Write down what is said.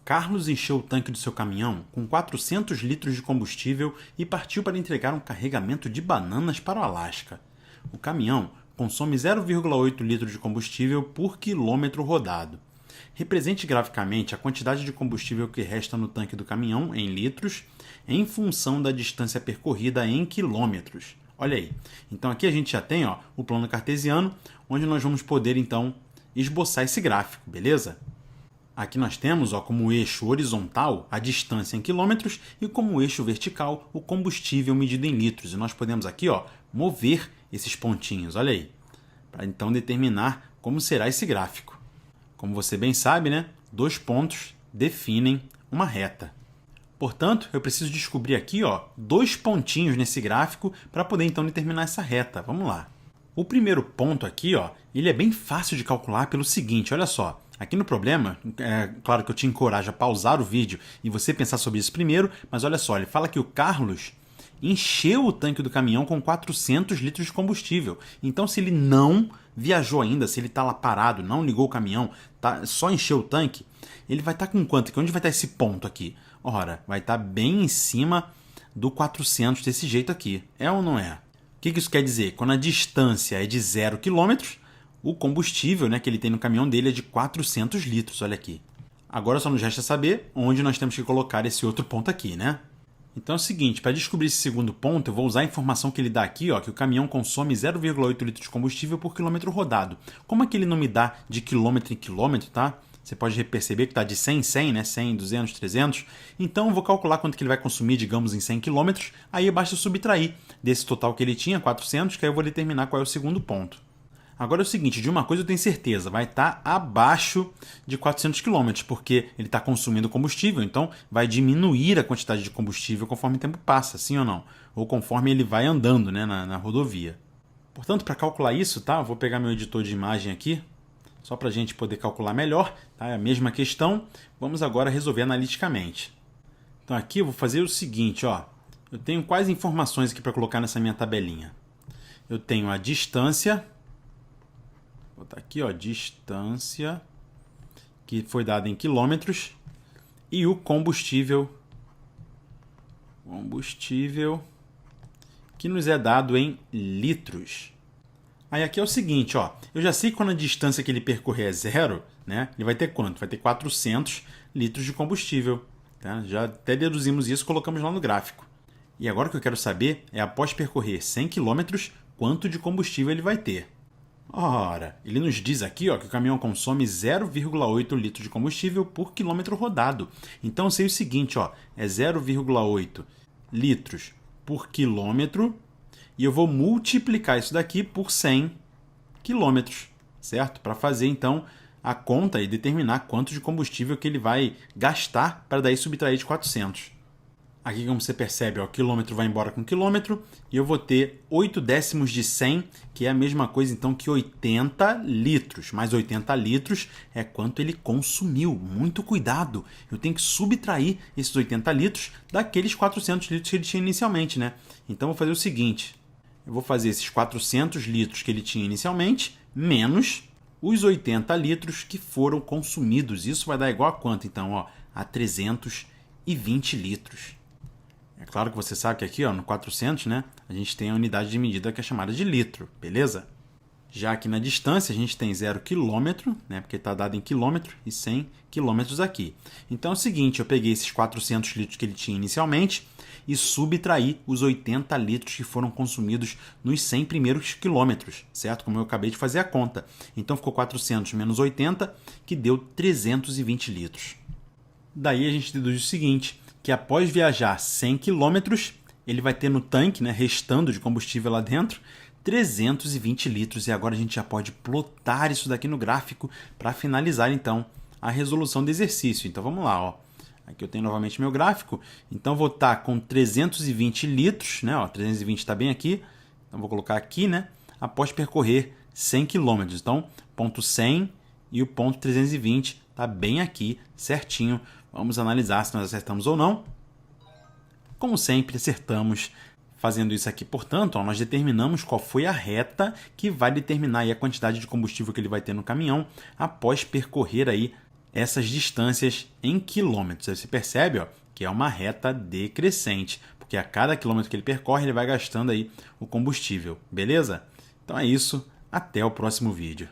Carlos encheu o tanque do seu caminhão com 400 litros de combustível e partiu para entregar um carregamento de bananas para o Alasca. O caminhão consome 0,8 litros de combustível por quilômetro rodado. Represente graficamente a quantidade de combustível que resta no tanque do caminhão em litros, em função da distância percorrida em quilômetros. Olha aí. Então aqui a gente já tem o plano cartesiano, onde nós vamos poder então esboçar esse gráfico, beleza? Aqui nós temos como eixo horizontal a distância em quilômetros e como eixo vertical o combustível medido em litros. E nós podemos aqui mover esses pontinhos, olha aí, para então determinar como será esse gráfico. Como você bem sabe, né, dois pontos definem uma reta. Portanto, eu preciso descobrir aqui dois pontinhos nesse gráfico para poder então determinar essa reta. Vamos lá. O primeiro ponto aqui, ele é bem fácil de calcular pelo seguinte, olha só. Aqui no problema, é claro que eu te encorajo a pausar o vídeo e você pensar sobre isso primeiro, mas olha só, ele fala que o Carlos encheu o tanque do caminhão com 400 litros de combustível. Então, se ele não viajou ainda, se ele está lá parado, não ligou o caminhão, só encheu o tanque, ele vai estar com quanto aqui? Onde vai estar esse ponto aqui? Ora, vai estar bem em cima do 400 desse jeito aqui. É ou não é? O que isso quer dizer? Quando a distância é de 0 km, o combustível que ele tem no caminhão dele é de 400 litros, olha aqui. Agora só nos resta saber onde nós temos que colocar esse outro ponto aqui, né? Então é o seguinte, para descobrir esse segundo ponto, eu vou usar a informação que ele dá aqui, que o caminhão consome 0,8 litros de combustível por quilômetro rodado. Como é que ele não me dá de quilômetro em quilômetro, tá? Você pode perceber que está de 100 em 100, né? 100, 200, 300. Então eu vou calcular quanto que ele vai consumir, digamos, em 100 km. Aí basta subtrair desse total que ele tinha, 400, que aí eu vou determinar qual é o segundo ponto. Agora é o seguinte, de uma coisa eu tenho certeza, vai estar abaixo de 400 km, porque ele está consumindo combustível, então vai diminuir a quantidade de combustível conforme o tempo passa, sim ou não? Ou conforme ele vai andando, né, na rodovia. Portanto, para calcular isso, tá? Eu vou pegar meu editor de imagem aqui, só para a gente poder calcular melhor, tá? É a mesma questão, vamos agora resolver analiticamente. Então aqui eu vou fazer o seguinte, eu tenho quais informações aqui para colocar nessa minha tabelinha? Eu tenho a distância, vou botar aqui, distância, que foi dada em quilômetros, e o combustível, que nos é dado em litros. Aí aqui é o seguinte, eu já sei que quando a distância que ele percorrer é 0, né, ele vai ter quanto? Vai ter 400 litros de combustível. Tá? Já até deduzimos isso e colocamos lá no gráfico. E agora o que eu quero saber é, após percorrer 100 km, quanto de combustível ele vai ter. Ora, ele nos diz aqui que o caminhão consome 0,8 litros de combustível por quilômetro rodado. Então eu sei o seguinte, é 0,8 litros por quilômetro e eu vou multiplicar isso daqui por 100 quilômetros, certo? Para fazer então a conta e determinar quanto de combustível que ele vai gastar para daí subtrair de 400. Aqui, como você percebe, o quilômetro vai embora com quilômetro e eu vou ter 8 décimos de 100, que é a mesma coisa então que 80 litros. Mais 80 litros é quanto ele consumiu. Muito cuidado! Eu tenho que subtrair esses 80 litros daqueles 400 litros que ele tinha inicialmente, né? Então, eu vou fazer o seguinte. Eu vou fazer esses 400 litros que ele tinha inicialmente, menos os 80 litros que foram consumidos. Isso vai dar igual a quanto, então? A 320 litros. É claro que você sabe que aqui, no 400, né, a gente tem a unidade de medida que é chamada de litro, beleza? Já aqui na distância, a gente tem 0 km, né, porque está dado em quilômetro, e 100 km aqui. Então é o seguinte, eu peguei esses 400 litros que ele tinha inicialmente e subtraí os 80 litros que foram consumidos nos 100 primeiros quilômetros, certo? Como eu acabei de fazer a conta. Então ficou 400 menos 80, que deu 320 litros. Daí a gente deduz o seguinte, que após viajar 100 km, ele vai ter no tanque, né, restando de combustível lá dentro, 320 litros. E agora a gente já pode plotar isso daqui no gráfico para finalizar, então, a resolução do exercício. Então, vamos lá. Aqui eu tenho novamente meu gráfico. Então, vou estar com 320 litros, né? 320 está bem aqui. Então, vou colocar aqui, né? Após percorrer 100 km. Então, ponto 100 e o ponto 320 está bem aqui, certinho. Vamos analisar se nós acertamos ou não. Como sempre, acertamos. Fazendo isso aqui, portanto, nós determinamos qual foi a reta que vai determinar aí a quantidade de combustível que ele vai ter no caminhão após percorrer aí essas distâncias em quilômetros. Aí você percebe, ó, que é uma reta decrescente, porque a cada quilômetro que ele percorre, ele vai gastando aí o combustível, beleza? Então é isso, até o próximo vídeo.